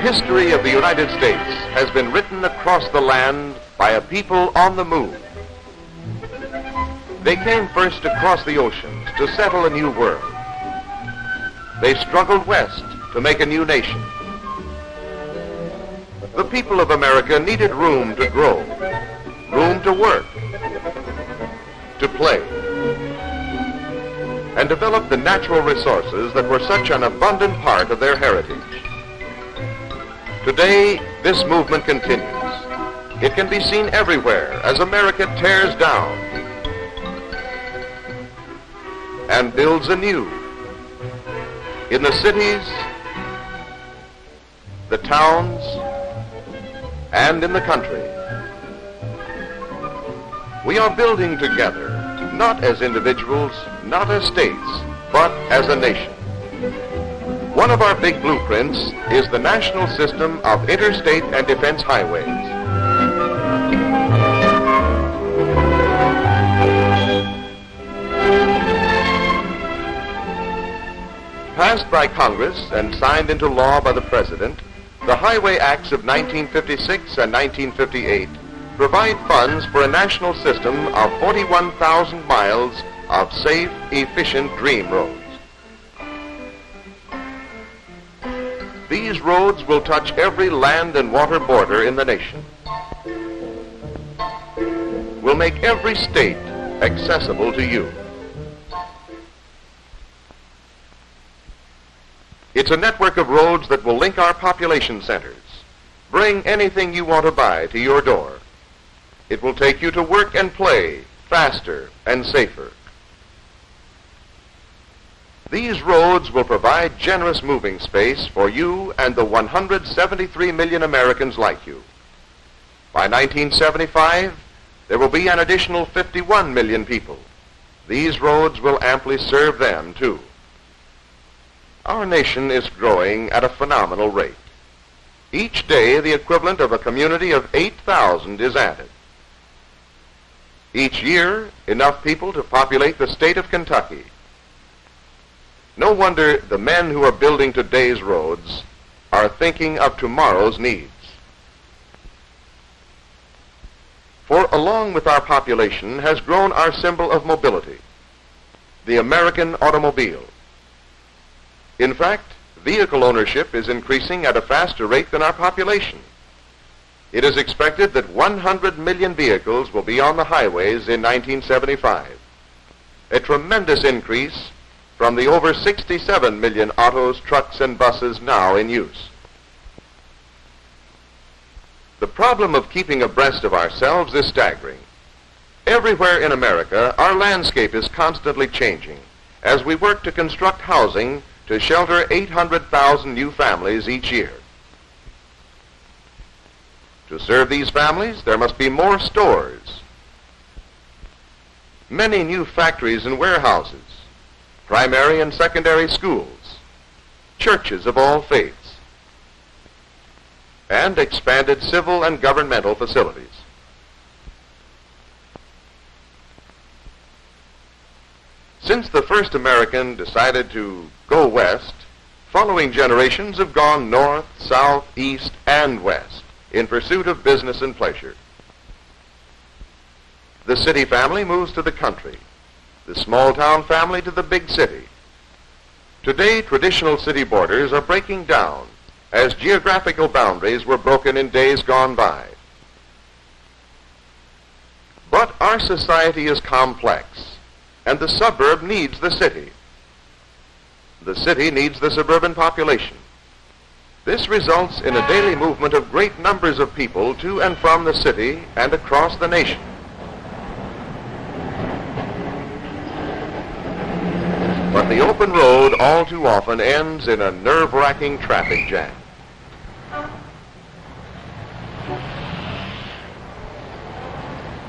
history of the United States has been written across the land by a people on the move. They came first across the oceans to settle a new world. They struggled west to make a new nation. The people of America needed room to grow, room to work, to play, and develop the natural resources that were such an abundant part of their heritage. Today, this movement continues. It can be seen everywhere as America tears down and builds anew in the cities, the towns, and in the country. We are building together, not as individuals, not as states, but as a nation. One of our big blueprints is the national system of interstate and defense highways. Passed by Congress and signed into law by the President, the Highway Acts of 1956 and 1958 provide funds for a national system of 41,000 miles of safe, efficient dream roads. These roads will touch every land and water border in the nation. Will make every state accessible to you. It's a network of roads that will link our population centers, bring anything you want to buy to your door. It will take you to work and play faster and safer. These roads will provide generous moving space for you and the 173 million Americans like you. By 1975, there will be an additional 51 million people. These roads will amply serve them, too. Our nation is growing at a phenomenal rate. Each day, the equivalent of a community of 8,000 is added. Each year, enough people to populate the state of Kentucky. No wonder the men who are building today's roads are thinking of tomorrow's needs. For along with our population has grown our symbol of mobility, the American automobile. In fact, vehicle ownership is increasing at a faster rate than our population. It is expected that 100 million vehicles will be on the highways in 1975, a tremendous increase from the over 67 million autos, trucks, and buses now in use. The problem of keeping abreast of ourselves is staggering. Everywhere in America, our landscape is constantly changing as we work to construct housing to shelter 800,000 new families each year. To serve these families, there must be more stores, many new factories and warehouses, primary and secondary schools, churches of all faiths, and expanded civil and governmental facilities. Since the first American decided to go west, following generations have gone north, south, east, and west in pursuit of business and pleasure. The city family moves to the country, the small-town family to the big city. Today, traditional city borders are breaking down as geographical boundaries were broken in days gone by. But our society is complex, and the suburb needs the city. The city needs the suburban population. This results in a daily movement of great numbers of people to and from the city and across the nation. But the open road all too often ends in a nerve-wracking traffic jam.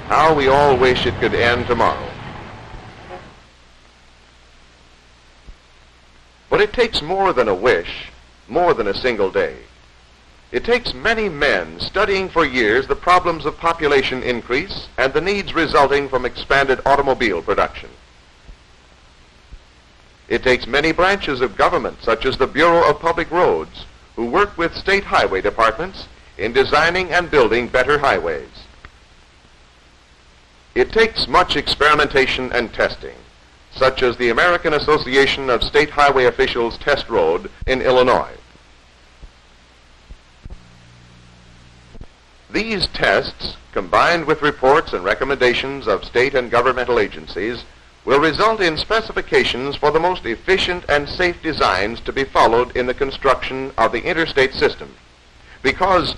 How we all wish it could end tomorrow. But it takes more than a wish, more than a single day. It takes many men studying for years the problems of population increase and the needs resulting from expanded automobile production. It takes many branches of government, such as the Bureau of Public Roads, who work with state highway departments in designing and building better highways. It takes much experimentation and testing, such as the American Association of State Highway Officials Test Road in Illinois. These tests, combined with reports and recommendations of state and governmental agencies, will result in specifications for the most efficient and safe designs to be followed in the construction of the interstate system, because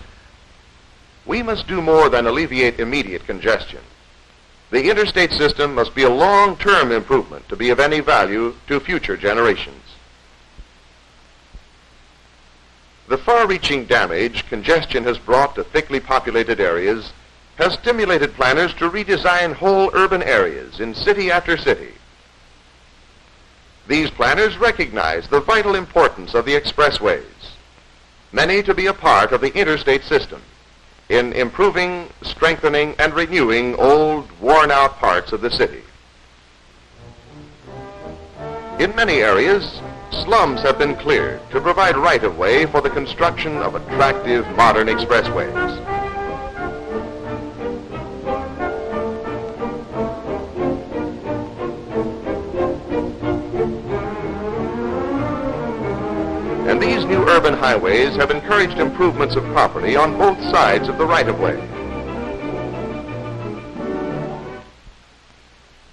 we must do more than alleviate immediate congestion. The interstate system must be a long-term improvement to be of any value to future generations. The far-reaching damage congestion has brought to thickly populated areas has stimulated planners to redesign whole urban areas in city after city. These planners recognize the vital importance of the expressways, many to be a part of the interstate system, in improving, strengthening, and renewing old, worn-out parts of the city. In many areas, slums have been cleared to provide right-of-way for the construction of attractive modern expressways. And these new urban highways have encouraged improvements of property on both sides of the right-of-way.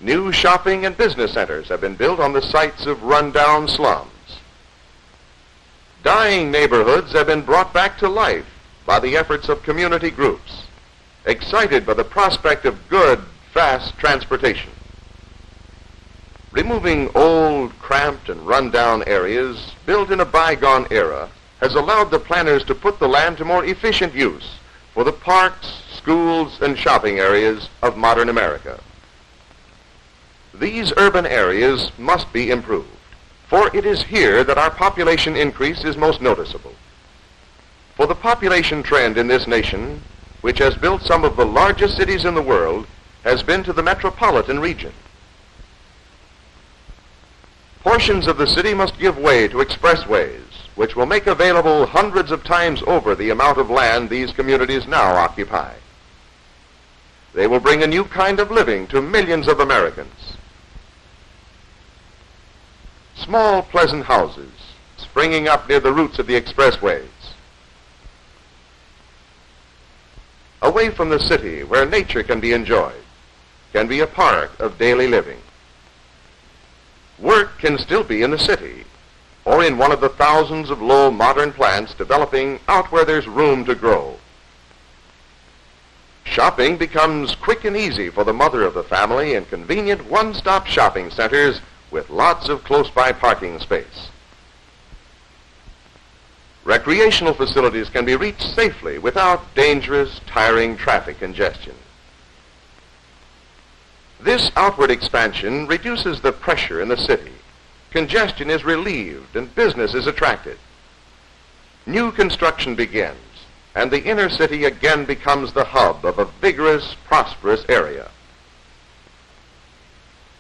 New shopping and business centers have been built on the sites of run-down slums. Dying neighborhoods have been brought back to life by the efforts of community groups, excited by the prospect of good, fast transportation. Removing old, cramped, and run-down areas built in a bygone era has allowed the planners to put the land to more efficient use for the parks, schools, and shopping areas of modern America. These urban areas must be improved, for it is here that our population increase is most noticeable. For the population trend in this nation, which has built some of the largest cities in the world, has been to the metropolitan region. Portions of the city must give way to expressways, which will make available hundreds of times over the amount of land these communities now occupy. They will bring a new kind of living to millions of Americans. Small, pleasant houses springing up near the roots of the expressways. Away from the city, where nature can be enjoyed, can be a part of daily living. Work can still be in the city, or in one of the thousands of low modern plants developing out where there's room to grow. Shopping becomes quick and easy for the mother of the family in convenient one-stop shopping centers with lots of close-by parking space. Recreational facilities can be reached safely without dangerous, tiring traffic congestion. This outward expansion reduces the pressure in the city. Congestion is relieved and business is attracted. New construction begins, and the inner city again becomes the hub of a vigorous, prosperous area.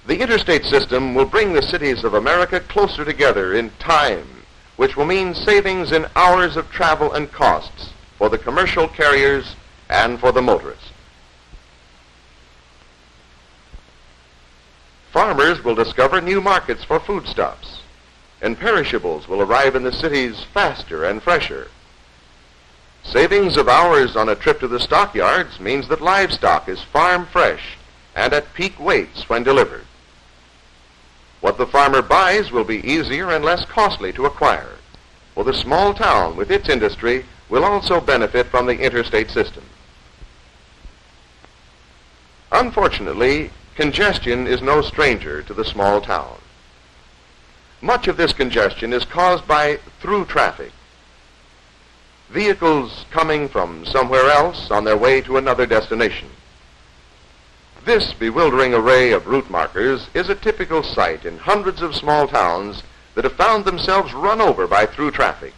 The interstate system will bring the cities of America closer together in time, which will mean savings in hours of travel and costs for the commercial carriers and for the motorists. Farmers will discover new markets for foodstuffs, and perishables will arrive in the cities faster and fresher. Savings of hours on a trip to the stockyards means that livestock is farm fresh and at peak weights when delivered. What the farmer buys will be easier and less costly to acquire, for the small town with its industry will also benefit from the interstate system. Unfortunately, congestion is no stranger to the small town. Much of this congestion is caused by through traffic. Vehicles coming from somewhere else on their way to another destination. This bewildering array of route markers is a typical sight in hundreds of small towns that have found themselves run over by through traffic.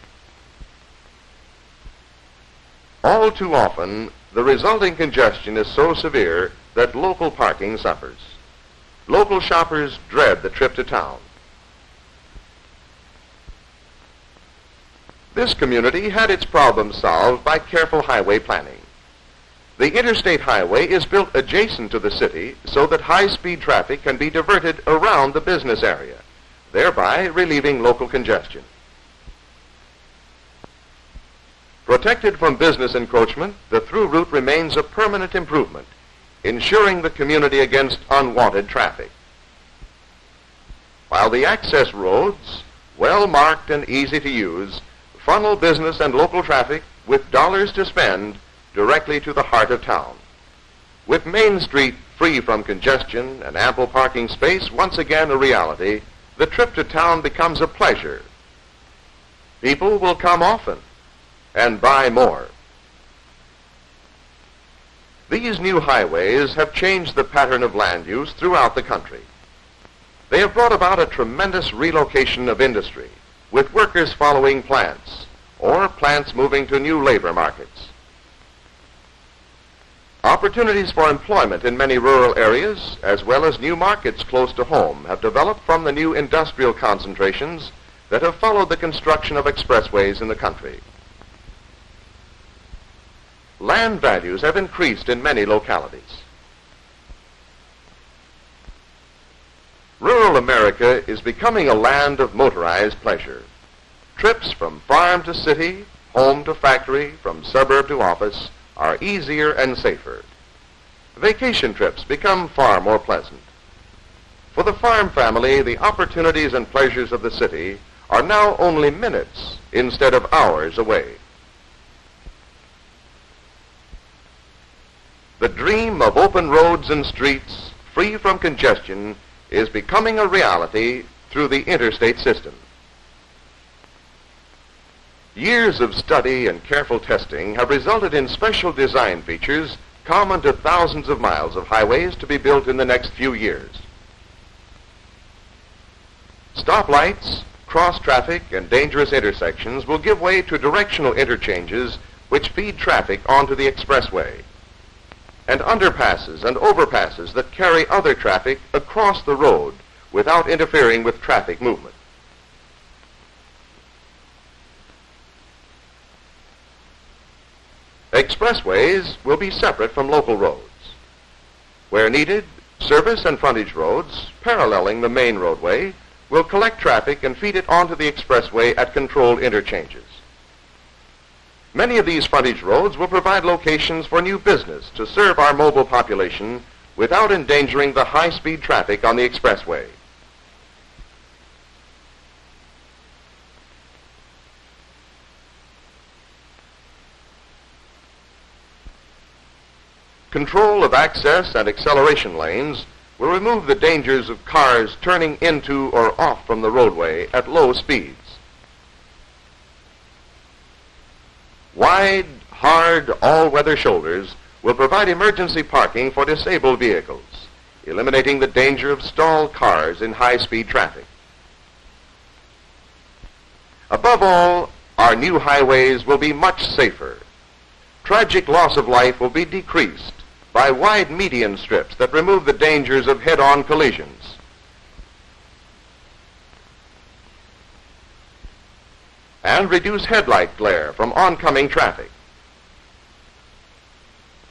All too often, the resulting congestion is so severe that local parking suffers. Local shoppers dread the trip to town. This community had its problems solved by careful highway planning. The Interstate Highway is built adjacent to the city so that high-speed traffic can be diverted around the business area, thereby relieving local congestion. Protected from business encroachment, the through route remains a permanent improvement, ensuring the community against unwanted traffic. While the access roads, well marked and easy to use, funnel business and local traffic with dollars to spend directly to the heart of town. With Main Street free from congestion and ample parking space once again a reality, the trip to town becomes a pleasure. People will come often and buy more. These new highways have changed the pattern of land use throughout the country. They have brought about a tremendous relocation of industry, with workers following plants, or plants moving to new labor markets. Opportunities for employment in many rural areas, as well as new markets close to home, have developed from the new industrial concentrations that have followed the construction of expressways in the country. Land values have increased in many localities. Rural America is becoming a land of motorized pleasure. Trips from farm to city, home to factory, from suburb to office are easier and safer. Vacation trips become far more pleasant. For the farm family, the opportunities and pleasures of the city are now only minutes instead of hours away. The dream of open roads and streets, free from congestion, is becoming a reality through the interstate system. Years of study and careful testing have resulted in special design features common to thousands of miles of highways to be built in the next few years. Stoplights, cross-traffic, and dangerous intersections will give way to directional interchanges which feed traffic onto the expressway, and underpasses and overpasses that carry other traffic across the road without interfering with traffic movement. Expressways will be separate from local roads. Where needed, service and frontage roads, paralleling the main roadway, will collect traffic and feed it onto the expressway at controlled interchanges. Many of these frontage roads will provide locations for new business to serve our mobile population without endangering the high-speed traffic on the expressway. Control of access and acceleration lanes will remove the dangers of cars turning into or off from the roadway at low speeds. Wide, hard, all-weather shoulders will provide emergency parking for disabled vehicles, eliminating the danger of stalled cars in high-speed traffic. Above all, our new highways will be much safer. Tragic loss of life will be decreased by wide median strips that remove the dangers of head-on collisions. And reduce headlight glare from oncoming traffic.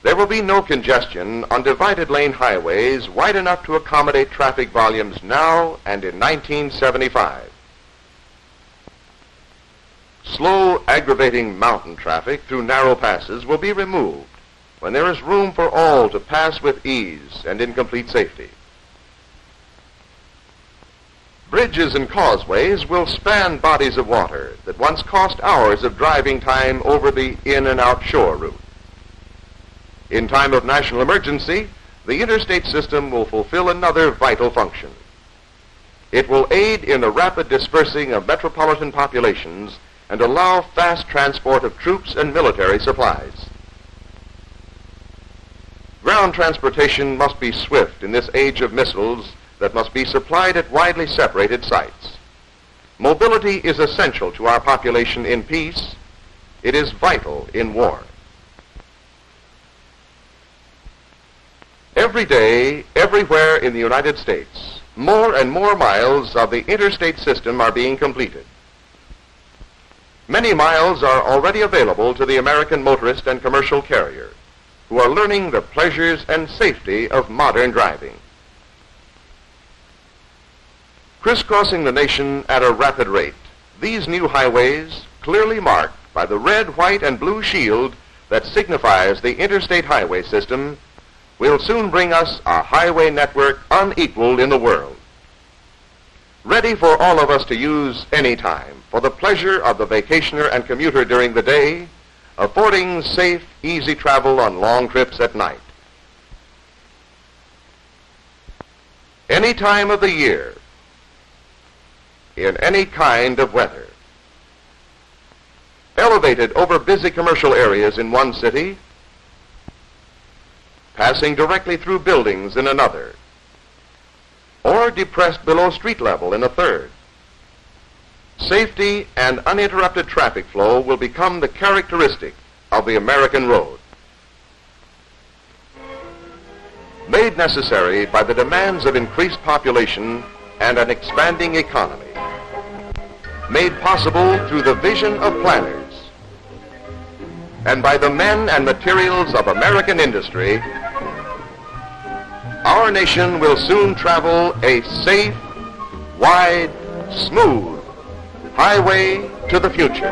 There will be no congestion on divided lane highways wide enough to accommodate traffic volumes now and in 1975. Slow, aggravating mountain traffic through narrow passes will be removed when there is room for all to pass with ease and in complete safety. Bridges and causeways will span bodies of water that once cost hours of driving time over the in and out shore route. In time of national emergency, the interstate system will fulfill another vital function. It will aid in the rapid dispersing of metropolitan populations and allow fast transport of troops and military supplies. Ground transportation must be swift in this age of missiles that must be supplied at widely separated sites. Mobility is essential to our population in peace. It is vital in war. Every day, everywhere in the United States, more and more miles of the interstate system are being completed. Many miles are already available to the American motorist and commercial carrier, who are learning the pleasures and safety of modern driving. Crisscrossing the nation at a rapid rate, these new highways, clearly marked by the red, white, and blue shield that signifies the interstate highway system, will soon bring us a highway network unequaled in the world, ready for all of us to use any time for the pleasure of the vacationer and commuter during the day, affording safe, easy travel on long trips at night. Any time of the year, in any kind of weather. Elevated over busy commercial areas in one city, passing directly through buildings in another, or depressed below street level in a third. Safety and uninterrupted traffic flow will become the characteristic of the American road. Made necessary by the demands of increased population and an expanding economy. Made possible through the vision of planners and by the men and materials of American industry, our nation will soon travel a safe, wide, smooth highway to the future.